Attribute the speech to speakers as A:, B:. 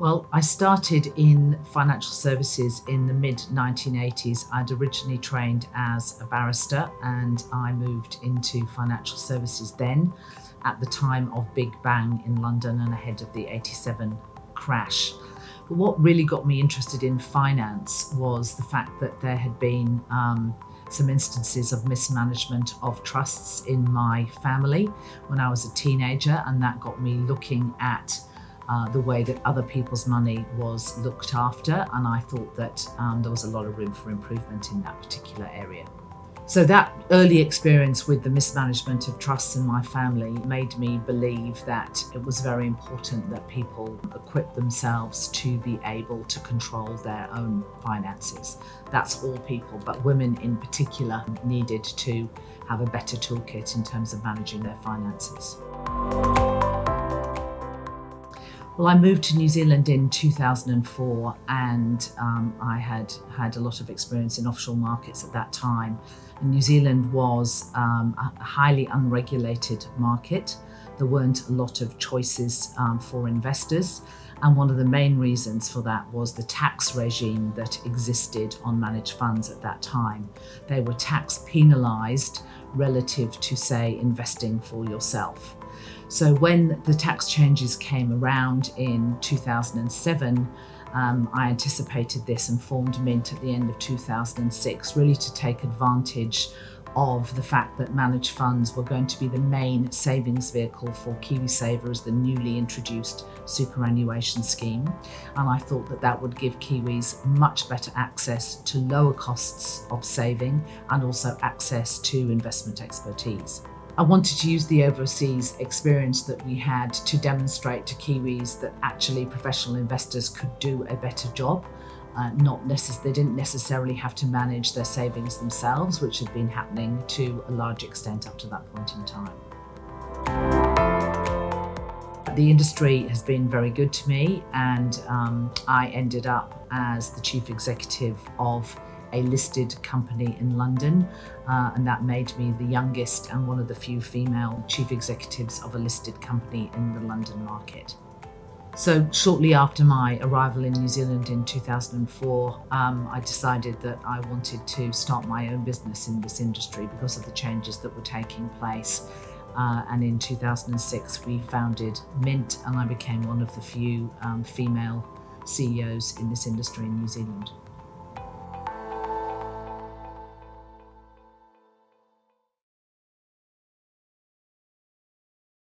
A: Well, I started in financial services in the mid-1980s. I'd originally trained as a barrister and I moved into financial services then at the time of Big Bang in London and ahead of the 87 crash. But what really got me interested in finance was the fact that there had been some instances of mismanagement of trusts in my family when I was a teenager, and that got me looking at the way that other people's money was looked after, and I thought that there was a lot of room for improvement in that particular area. So that early experience with the mismanagement of trusts in my family made me believe that it was very important that people equip themselves to be able to control their own finances. That's all people, but women in particular needed to have a better toolkit in terms of managing their finances. Well, I moved to New Zealand in 2004 and I had a lot of experience in offshore markets at that time. And New Zealand was a highly unregulated market. There weren't a lot of choices for investors. And one of the main reasons for that was the tax regime that existed on managed funds at that time. They were tax penalised relative to, say, investing for yourself. So when the tax changes came around in 2007, I anticipated this and formed Mint at the end of 2006, really to take advantage of the fact that managed funds were going to be the main savings vehicle for KiwiSaver, the newly introduced superannuation scheme. And I thought that that would give Kiwis much better access to lower costs of saving and also access to investment expertise. I wanted to use the overseas experience that we had to demonstrate to Kiwis that actually professional investors could do a better job. They didn't necessarily have to manage their savings themselves, which had been happening to a large extent up to that point in time. The industry has been very good to me, and I ended up as the chief executive of a listed company in London, and that made me the youngest and one of the few female chief executives of a listed company in the London market. So shortly after my arrival in New Zealand in 2004, I decided that I wanted to start my own business in this industry because of the changes that were taking place. And in 2006, we founded Mint, and I became one of the few female CEOs in this industry in New Zealand.